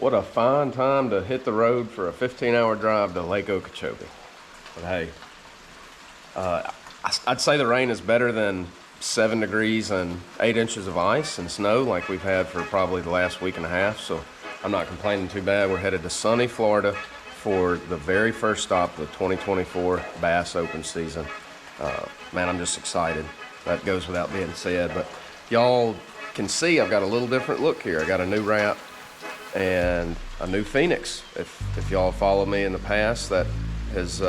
What a fine time to hit the road for a 15-hour drive to Lake Okeechobee. But hey, I'd say the rain is better than 7 degrees and 8 inches of ice and snow like we've had for probably the last week and a half, so I'm not complaining too bad. We're headed to sunny Florida for the very first stop of the 2024 Bass Open season. Man, I'm just excited. That goes without being said, but y'all can see I've got a little different look here. I got a new wrap and a new Phoenix. If y'all follow me in the past, that has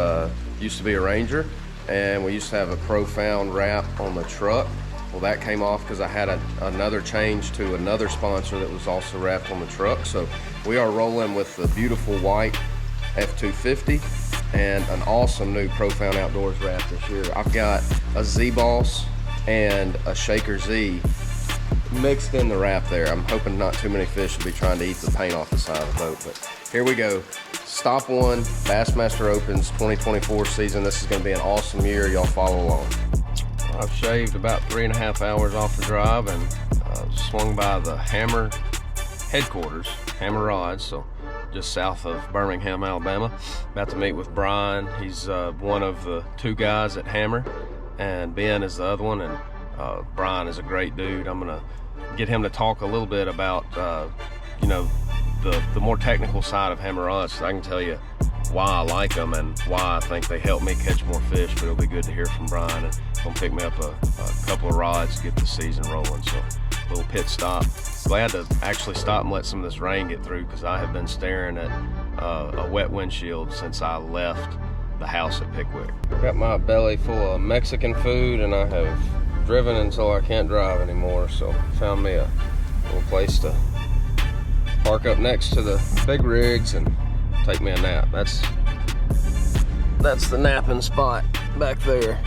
used to be a Ranger, and we used to have a Profound wrap on the truck. Well, that came off because I had another change to another sponsor that was also wrapped on the truck. So we are rolling with the beautiful white F250 and an awesome new Profound Outdoors wrap this year. I've got a Z-Boss and a Shaker Z mixed in the wrap there. I'm hoping not too many fish will be trying to eat the paint off the side of the boat, but here we go. Stop one, Bassmaster Opens 2024 season. This is gonna be an awesome year. Y'all follow along. I've shaved about 3.5 hours off the drive and swung by the Hammer headquarters, Hammer Rods, so just south of Birmingham, Alabama. About to meet with Brian. He's one of the 2 guys at Hammer, and Ben is the other one, and Brian is a great dude. I'm gonna get him to talk a little bit about you know, the more technical side of Hammer rods, so I can tell you why I like them and why I think they help me catch more fish. But it'll be good to hear from Brian, and gonna pick me up a couple of rods to get the season rolling. So a little pit stop. Glad to actually stop and let some of this rain get through, because I have been staring at a wet windshield since I left the house at Pickwick. Got my belly full of Mexican food, and I have driven until I can't drive anymore, so found me a little place to park up next to the big rigs and take me a nap. That's the napping spot back there.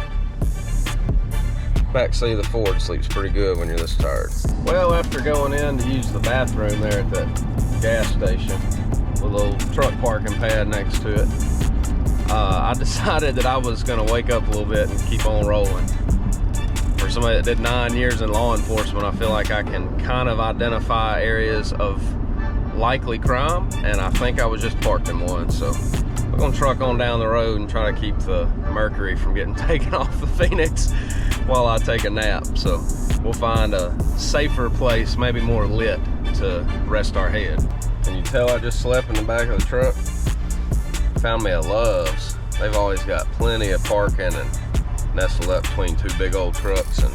Back seat of the Ford sleeps pretty good when you're this tired. Well, after going in to use the bathroom there at that gas station with a little truck parking pad next to it, I decided that I was gonna wake up a little bit and keep on rolling. For somebody that did 9 years in law enforcement, I feel like I can kind of identify areas of likely crime, and I think I was just parked in one. So we're gonna truck on down the road and try to keep the mercury from getting taken off the Phoenix while I take a nap. So we'll find a safer place, maybe more lit, to rest our head. Can you tell I just slept in the back of the truck? Found me a Love's. They've always got plenty of parking and nestled up between 2 big old trucks, and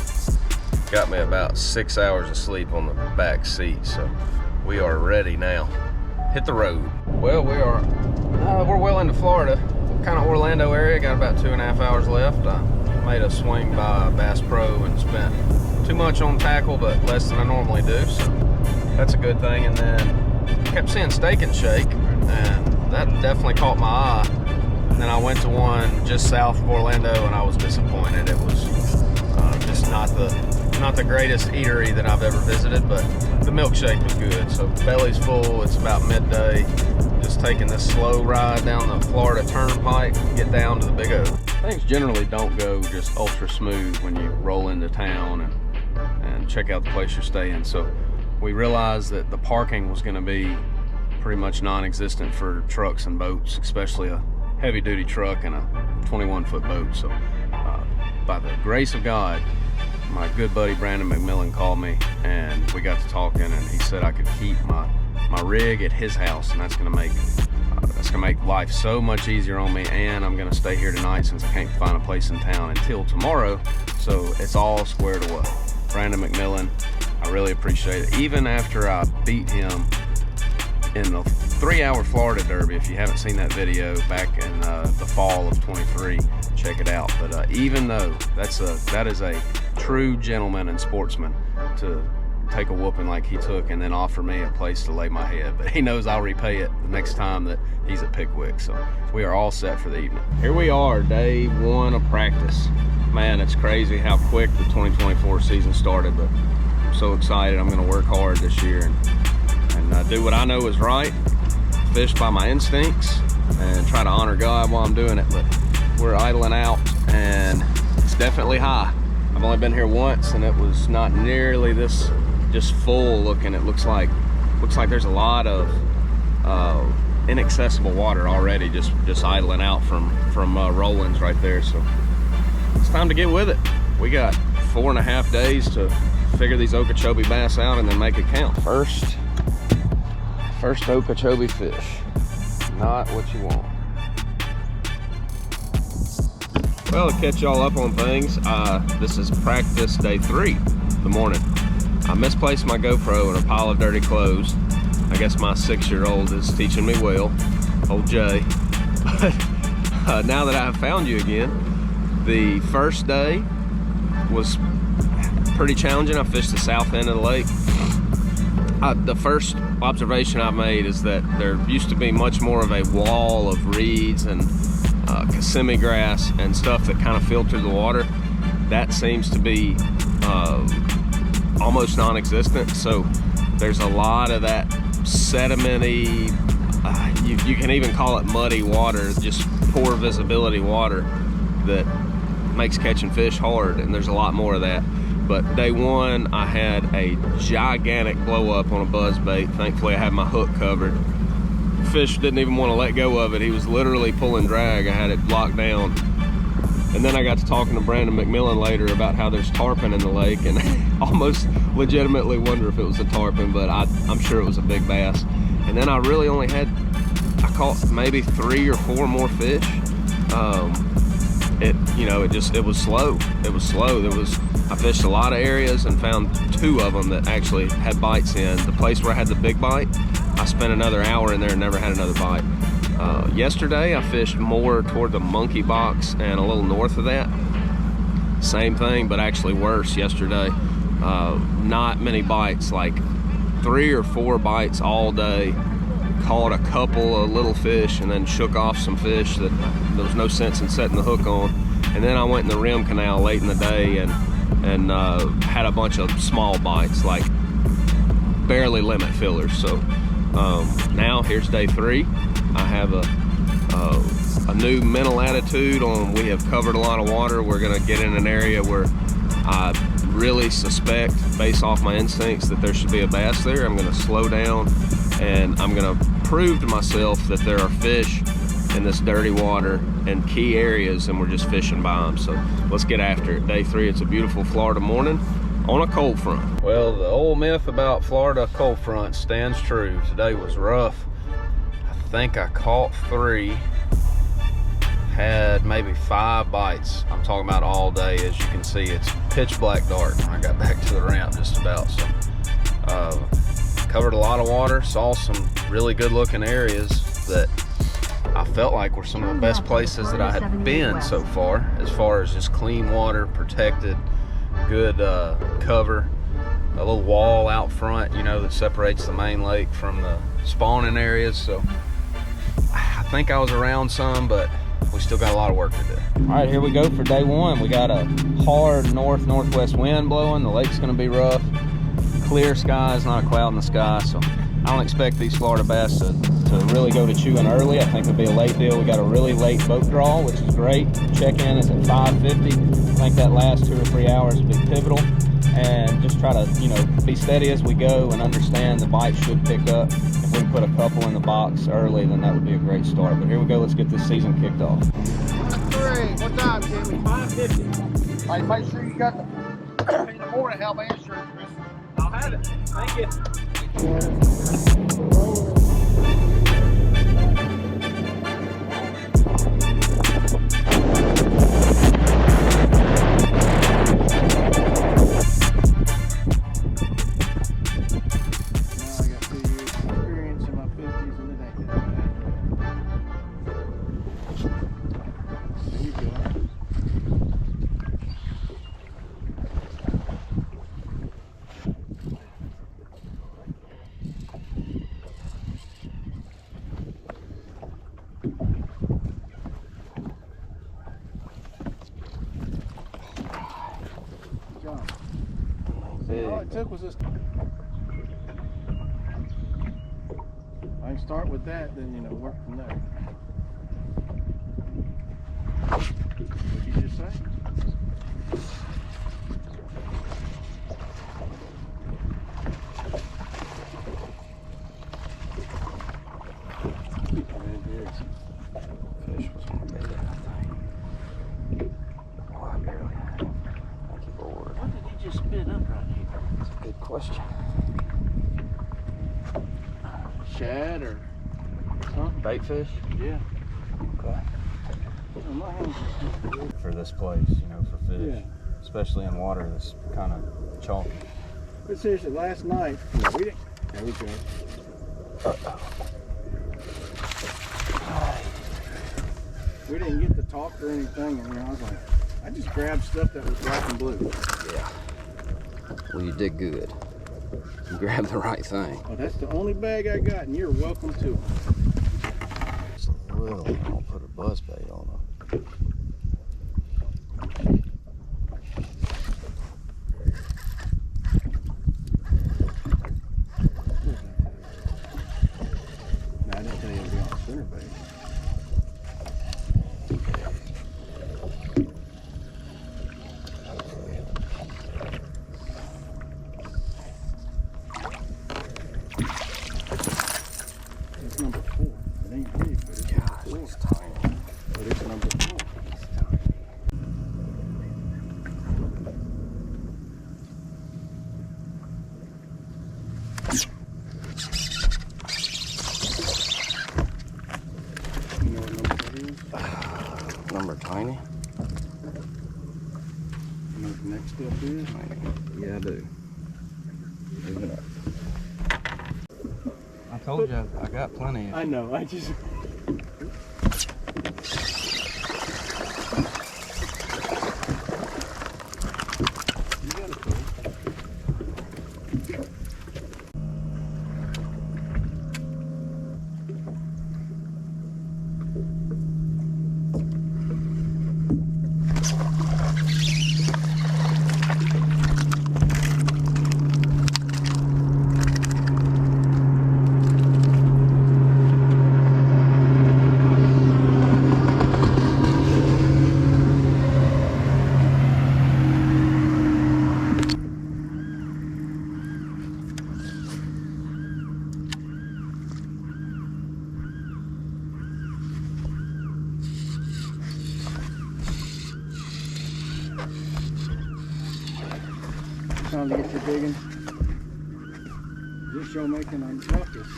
got me about 6 hours of sleep on the back seat. So we are ready now. Hit the road. Well, we're well into Florida, kind of Orlando area. Got about 2.5 hours left. I made a swing by Bass Pro and spent too much on tackle, but less than I normally do, so that's a good thing. And then kept seeing Steak and Shake, and that definitely caught my eye. And then I went to one just south of Orlando, and I was disappointed. It was just not the greatest eatery that I've ever visited, but the milkshake was good. So belly's full. It's about midday. Just taking this slow ride down the Florida Turnpike, get down to the Big O. Things generally don't go just ultra smooth when you roll into town and check out the place you're staying. So we realized that the parking was going to be pretty much non-existent for trucks and boats, especially a heavy-duty truck and a 21-foot boat. So by the grace of God, my good buddy Brandon McMillan called me, and we got to talking, and he said I could keep my rig at his house, and that's gonna make life so much easier on me. And I'm gonna stay here tonight since I can't find a place in town until tomorrow, so it's all squared away. Brandon McMillan, I really appreciate it. Even after I beat him in the 3-hour Florida Derby, if you haven't seen that video back in the fall of 23, check it out. But even though that is a true gentleman and sportsman to take a whooping like he took and then offer me a place to lay my head, but he knows I'll repay it the next time that he's at Pickwick. So we are all set for the evening. Here we are, day 1 of practice. Man, it's crazy how quick the 2024 season started, but I'm so excited. I'm gonna work hard this year and do what I know is right, fish by my instincts, and try to honor God while I'm doing it. But we're idling out, and it's definitely high. I've only been here once, and it was not nearly this just full looking. It looks like there's a lot of inaccessible water already, just idling out from rollings right there. So it's time to get with it. We got 4.5 days to figure these Okeechobee bass out and then make it count. First Okeechobee fish, not what you want. Well, to catch y'all up on things, this is practice day 3 in the morning. I misplaced my GoPro in a pile of dirty clothes. I guess my 6-year-old is teaching me well, old Jay. But now that I have found you again, the first day was pretty challenging. I fished the south end of the lake. The first observation I made is that there used to be much more of a wall of reeds and Kissimmee grass and stuff that kind of filtered the water. That seems to be almost non-existent. So there's a lot of that sedimenty, you can even call it muddy water, just poor visibility water that makes catching fish hard, and there's a lot more of that. But day 1, I had a gigantic blow up on a buzz bait. Thankfully I had my hook covered. Fish didn't even want to let go of it. He was literally pulling drag. I had it locked down. And then I got to talking to Brandon McMillan later about how there's tarpon in the lake, and almost legitimately wonder if it was a tarpon, but I'm sure it was a big bass. And then I really only had, I caught maybe 3 or 4 more fish. It was slow. It was slow. I fished a lot of areas and found 2 of them that actually had bites in. The place where I had the big bite, I spent another hour in there and never had another bite. Yesterday I fished more toward the monkey box and a little north of that. Same thing, but actually worse yesterday. Not many bites, like 3 or 4 bites all day. Caught a couple of little fish and then shook off some fish that there was no sense in setting the hook on. And then I went in the rim canal late in the day and had a bunch of small bites, like barely limit fillers. So now here's day 3. I have a new mental attitude on, we have covered a lot of water. We're gonna get in an area where I really suspect, based off my instincts, that there should be a bass there. I'm gonna slow down and I'm gonna prove to myself that there are fish in this dirty water in key areas, and we're just fishing by them. So let's get after it. Day 3, it's a beautiful Florida morning on a cold front. Well, the old myth about Florida cold front stands true. Today was rough. I think I caught 3, had maybe 5 bites. I'm talking about all day. As you can see, it's pitch black dark when I got back to the ramp, just about. So covered a lot of water, saw some really good looking areas that I felt like were some of the best places that I had been so far as just clean water, protected, good cover, a little wall out front, that separates the main lake from the spawning areas. So I think I was around some, but we still got a lot of work to do. All right, here we go for day 1. We got a hard north-northwest wind blowing. The lake's gonna be rough. Clear skies, not a cloud in the sky. So I don't expect these Florida bass to really go to chewing early. I think it'll be a late deal. We got a really late boat draw, which is great. Check-in is at 5:50. I think that last 2 or 3 hours will be pivotal. And just try to, be steady as we go and understand the bite should pick up. If we can put a couple in the box early, then that would be a great start. But here we go, let's get this season kicked off. 3, what time, Jimmy? 5:50. All right, make sure you got the in the morning help answer it, Chris. I'll have it. Thank you. All it took was this. I can start with that, then work from there. What did you just say? shad or something. Bait fish? Yeah. Okay. Oh, my hands are For this place, you know, for fish. Yeah. Especially in water that's kind of chalky. But seriously, last night, yeah, we didn't. There we go. We didn't get to talk or anything, and I was like, I just grabbed stuff that was black and blue. Yeah. Well, you did good. You grabbed the right thing. Oh, that's the only bag I got, and you're welcome to. Just a little. I'll put a buzz bait on them. No, I didn't tell you to be on the center bait. It's number 4. It ain't big, but it's number 4. It's tiny. But it's number 4. You know what number that is? Number tiny? You know what the next step is? Yeah, I do. Leave it up. I told you I got plenty. I know, I just... You got it, Cole. Time to get your digging. This show making on buckets.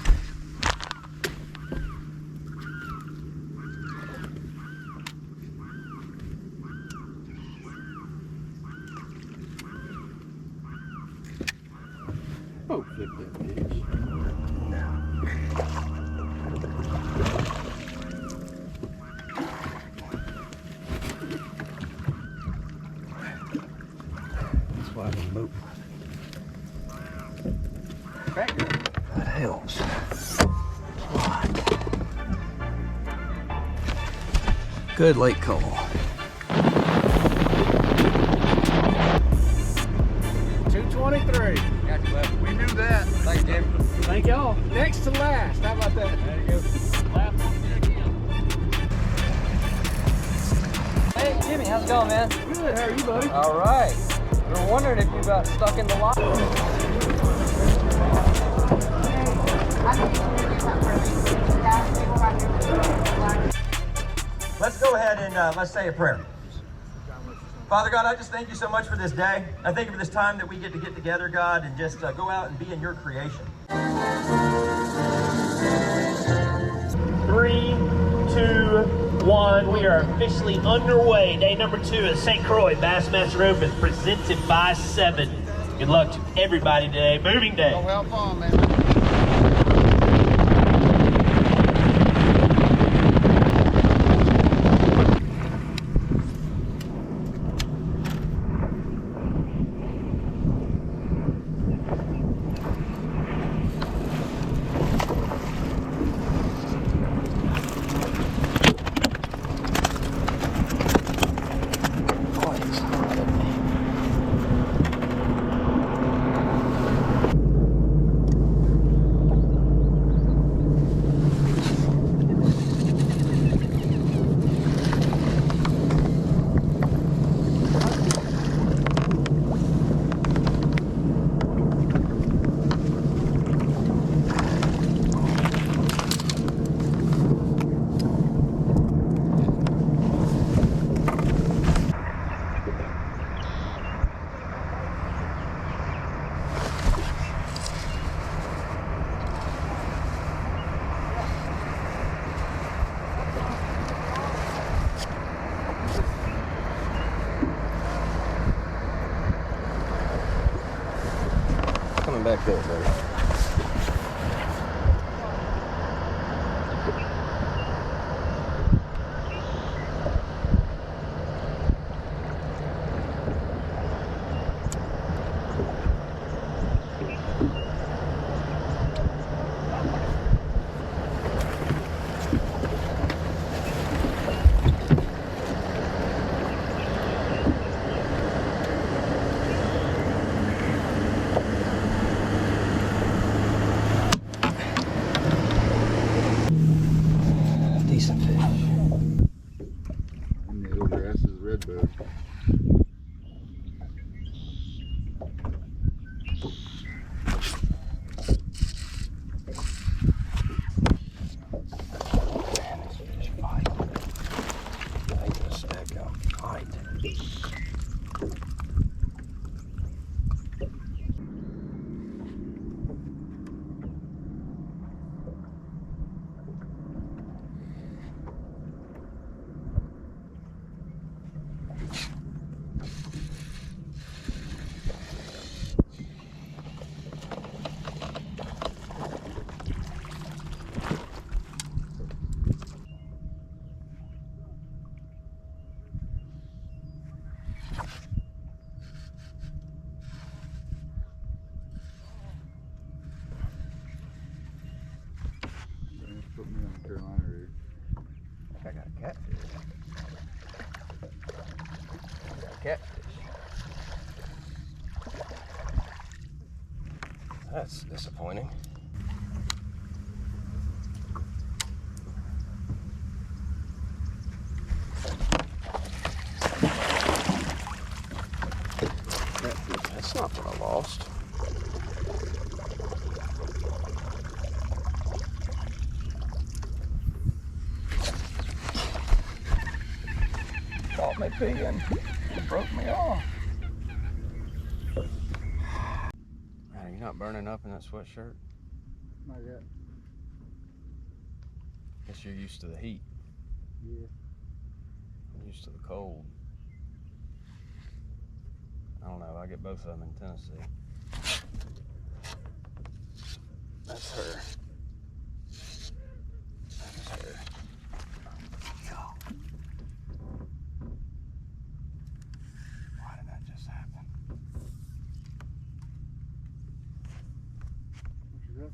Oh, flip that bitch. That's why I've been moving. Back good. That helps. Good lake call. We knew that. Thanks, Jim. Thank y'all. Next to last. How about that? There you go. Last one again. Hey, Jimmy, how's it going, man? Good. How are you, buddy? All right. We were wondering if you got stuck in the lot. Let's go ahead and let's say a prayer. Father God, I just thank you so much for this day. I thank you for this time that we get together, God, and just go out and be in your creation. 3, 2, 1. We are officially underway. Day number 2 at St. Croix Bassmaster Open, presented by 7. Good luck to everybody today. Moving day. Oh, well, fun, man. Cool, buddy. Decent fish. And the old grass is redbud. Man, these fish fight. They just stack up fight. Put me on the Carolina rig. I got a catfish. I got a catfish. That's disappointing. That's not what I lost. Caught me peeing. It broke me off. Man, you're not burning up in that sweatshirt? Not yet. Guess you're used to the heat. Yeah. I'm used to the cold. I don't know, I get both of them in Tennessee. That's her. That's her. Why did that just happen? What you got?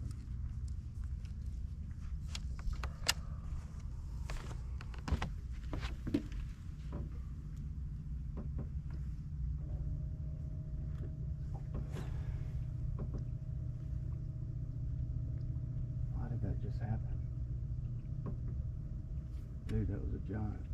Why did that just happen? Dude, that was a giant.